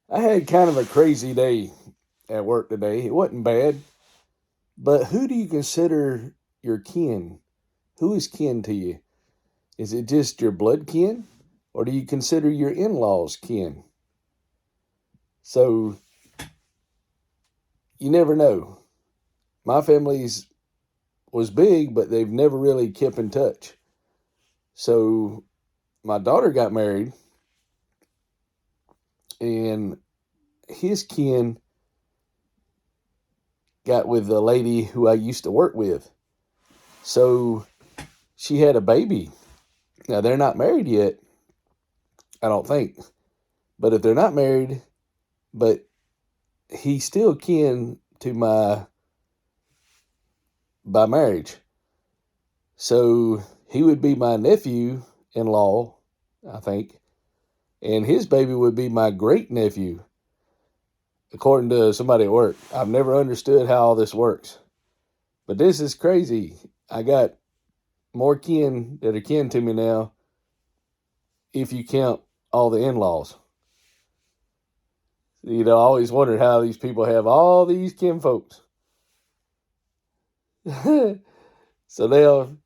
I had kind of a crazy day at work today. It wasn't bad, but who do you consider your kin? Who is kin to you? Is it just your blood kin, or do you consider your in laws kin? So you never know. My family's was big, but they've never really kept in touch. So my daughter got married, and his kin got with the lady who I used to work with. So she had a baby. Now they're not married yet, I don't think. But if they're not married, but he's still kin to my by marriage. So he would be my nephew in law, I think, and his baby would be my great nephew, according to somebody at work. I've never understood how all this works. But this is crazy. I got more kin that are kin to me now if you count all the in laws. I always wondered how these people have all these kin folks. So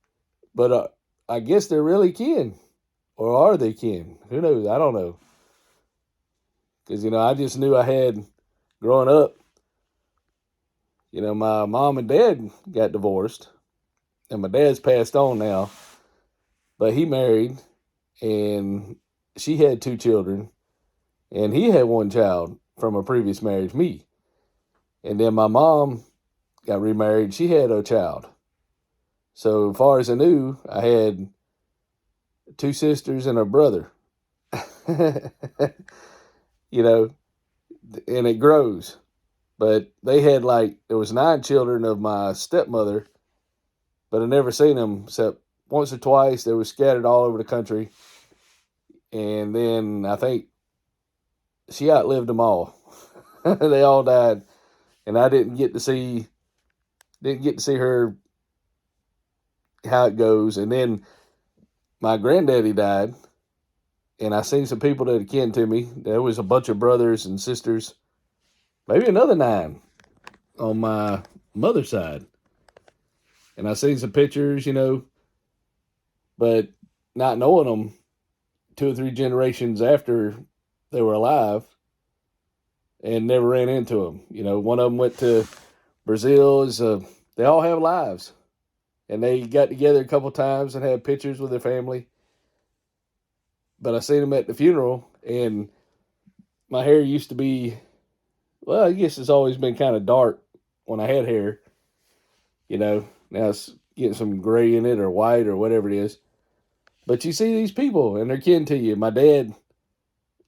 but I guess they're really kin. Or are they kin? Who knows? I don't know. Because, I just knew I had, growing up, my mom and dad got divorced. And my dad's passed on now. But he married, and she had two children. And he had one child from a previous marriage, me. And then my mom got remarried. She had a child. So, as far as I knew, I had two sisters and a brother. you know, and it grows. But they had there was nine children of my stepmother, but I never seen them except once or twice. They were scattered all over the country. And then I think she outlived them all. They all died. And I didn't get to see her how it goes. And then my granddaddy died, and I seen some people that are kin to me. There was a bunch of brothers and sisters, maybe another nine on my mother's side. And I seen some pictures, but not knowing them two or three generations after they were alive, and never ran into them. One of them went to Brazil. They all have lives, and they got together a couple times and had pictures with their family. But I seen them at the funeral, and my hair used to be, well, I guess it's always been kind of dark when I had hair. Now it's getting some gray in it or white or whatever it is. But you see these people, and they're kin to you. My dad,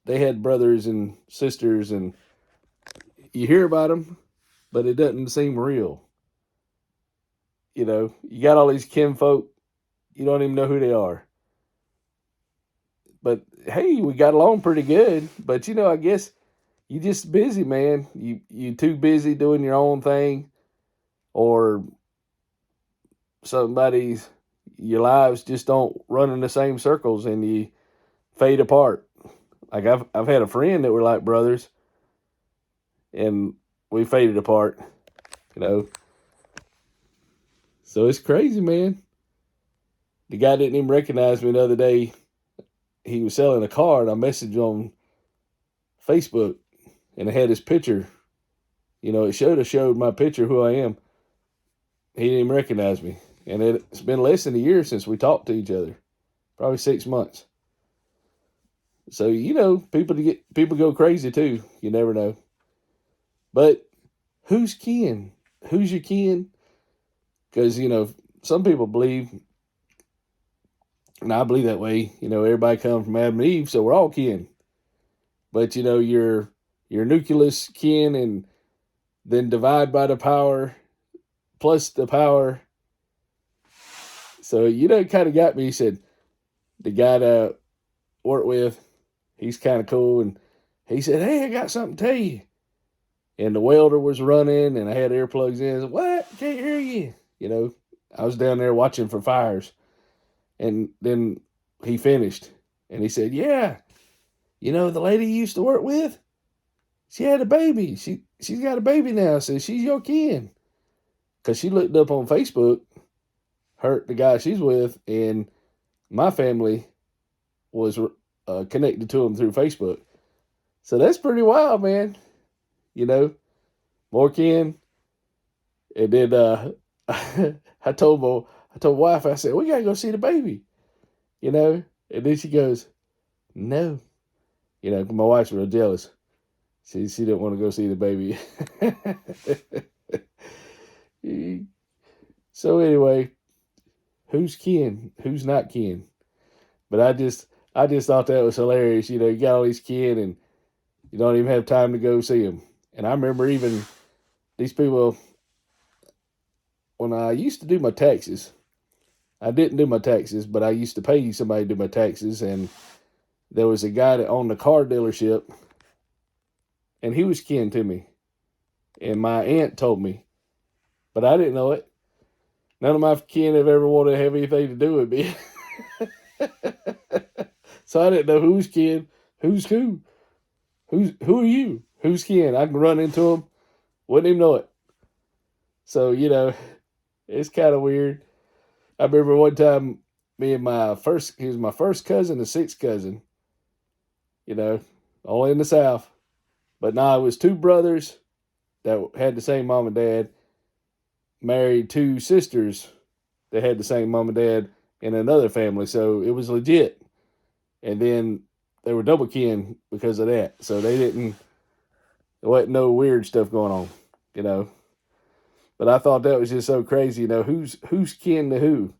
they had brothers and sisters, and you hear about them, but it doesn't seem real. You got all these kin folk, you don't even know who they are. But hey, we got along pretty good. But I guess you just busy, man. You too busy doing your own thing, or somebody's your lives just don't run in the same circles, and you fade apart. Like I've had a friend that were like brothers, and we faded apart. You know, so it's crazy, man. The guy didn't even recognize me the other day. He was selling a car, and I messaged on Facebook, and it had his picture. It showed my picture who I am. He didn't even recognize me, and it's been less than a year since we talked to each other, probably 6 months. So people go crazy too. You never know. But who's kin? Who's your kin? Because some people believe, and I believe that way. Everybody comes from Adam and Eve, so we're all kin. But your nucleus kin, and then divide by the power plus the power. So it kind of got me. He said the guy that I work with, he's kind of cool, and he said, "Hey, I got something to tell you." And the welder was running, and I had earplugs in. I said, "What? Can't hear you." I was down there watching for fires, and then he finished, and he said, "Yeah, the lady you used to work with. she had a baby. She's got a baby now. I said, she's your kin. Because she looked up on Facebook, the guy she's with, and my family was connected to him through Facebook. So that's pretty wild, man. You know, more kin. And then I told wife, I said, we gotta go see the baby. You know, and then she goes, no. You know, my wife's real jealous. She didn't want to go see the baby. So anyway, who's kin? Who's not kin? But I just thought that was hilarious. You know, you got all these kin and you don't even have time to go see them. And I remember even these people, when I used to do my taxes, I didn't do my taxes, but I used to pay somebody to do my taxes. And there was a guy that owned a car dealership, and he was kin to me. And my aunt told me, but I didn't know it. None of my kin have ever wanted to have anything to do with me. So I didn't know who's kin, who's who. Who are you? Who's kin? I can run into them, wouldn't even know it. So, you know, it's kind of weird. I remember one time, he was my first cousin, the sixth cousin, you know, only in the South. But now it was two brothers that had the same mom and dad, married two sisters that had the same mom and dad in another family. So it was legit. And then they were double kin because of that. So there wasn't no weird stuff going on, you know. But I thought that was just so crazy, you know, who's kin to who?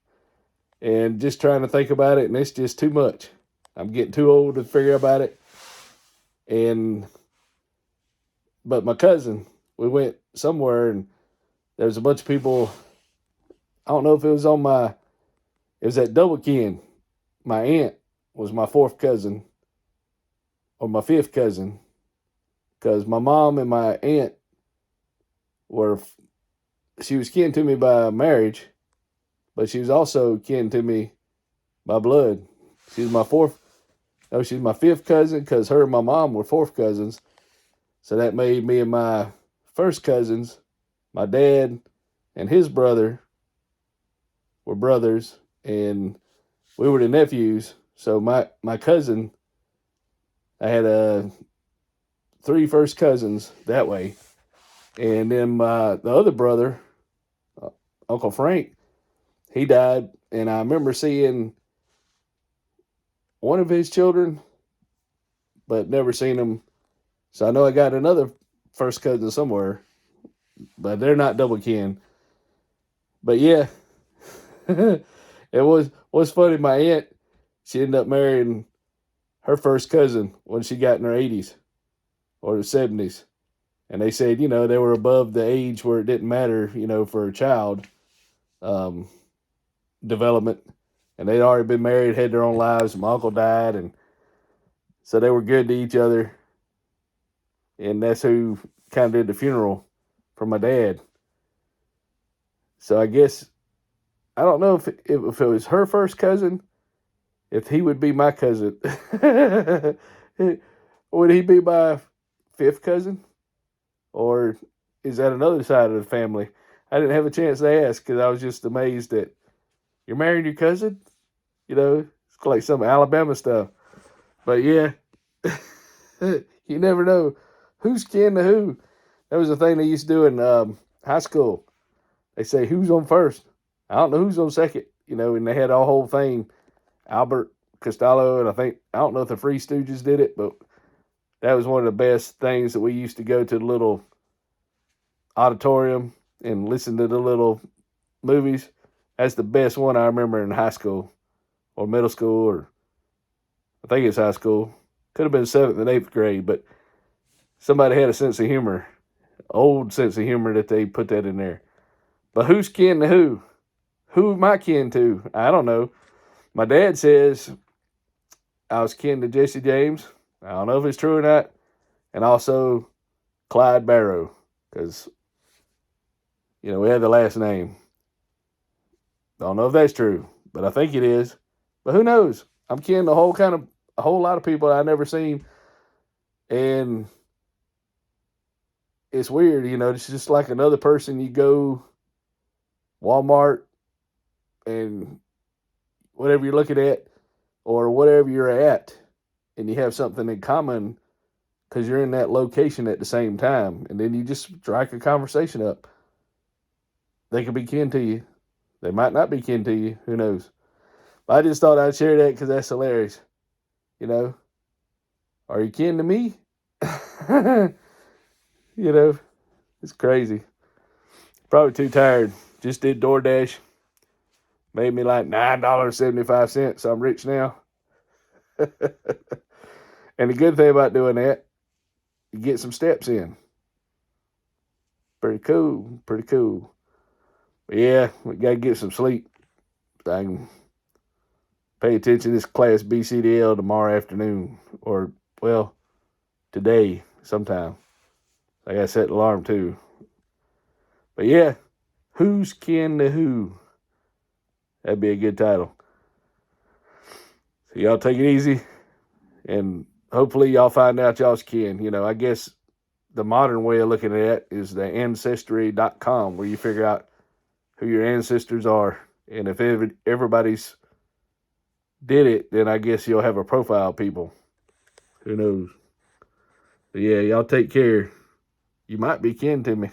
And just trying to think about it, and it's just too much. I'm getting too old to figure about it. But my cousin, we went somewhere, and there was a bunch of people. I don't know if it was that double kin. My aunt was my fourth cousin or my fifth cousin, because my mom and my aunt she was kin to me by marriage, but she was also kin to me by blood. She's my fifth cousin, because her and my mom were fourth cousins. So that made me and my first cousins, my dad and his brother were brothers, and we were the nephews. So my cousin, I had 3 first cousins that way. And then the other brother, Uncle Frank, he died, and I remember seeing one of his children, but never seen him. So I know I got another first cousin somewhere, but they're not double kin. But yeah, it was funny. My aunt, she ended up marrying her first cousin when she got in her 80s or the 70s. And they said, you know, they were above the age where it didn't matter, you know, for a child development. And they'd already been married, had their own lives. My uncle died, and so they were good to each other. And that's who kind of did the funeral for my dad. So I guess, I don't know if it was her first cousin, if he would be my cousin. Would he be my fifth cousin? Or is that another side of the family? I didn't have a chance to ask, because I was just amazed that you're marrying your cousin? You know, it's like some Alabama stuff. But yeah, you never know who's kin to who. That was the thing they used to do in high school. They say, who's on first? I don't know who's on second. You know, and they had a whole thing. Albert Costello, and I don't know if the Three Stooges did it, but that was one of the best things that we used to go to the little auditorium and listen to the little movies. That's the best one I remember in high school or middle school, or I think it's high school. Could have been 7th and 8th grade, but somebody had a sense of humor, old sense of humor, that they put that in there. But who's kin to who? Who am I kin to? I don't know. My dad says I was kin to Jesse James. I don't know if it's true or not. And also Clyde Barrow, because, you know, we had the last name. Don't know if that's true, but I think it is. But who knows? I'm kin to a whole lot of people I never seen. And it's weird, you know, it's just like another person. You go Walmart and whatever you're looking at or whatever you're at, and you have something in common because you're in that location at the same time. And then you just strike a conversation up. They could be kin to you. They might not be kin to you. Who knows? But I just thought I'd share that because that's hilarious. You know, are you kin to me? You know, it's crazy. Probably too tired. Just did DoorDash. Made me like $9.75. So I'm rich now. And the good thing about doing that, you get some steps in. Pretty cool. Pretty cool. But yeah, we got to get some sleep. So I can pay attention to this class BCDL tomorrow afternoon. Or, well, today sometime. I got to set the alarm too. But yeah, who's kin to who? That'd be a good title. So y'all take it easy, and hopefully y'all find out y'all's kin. You know, I guess the modern way of looking at it is the ancestry.com, where you figure out who your ancestors are. And if everybody's did it, then I guess you'll have a profile of people. Who knows? But yeah, y'all take care. You might be kin to me.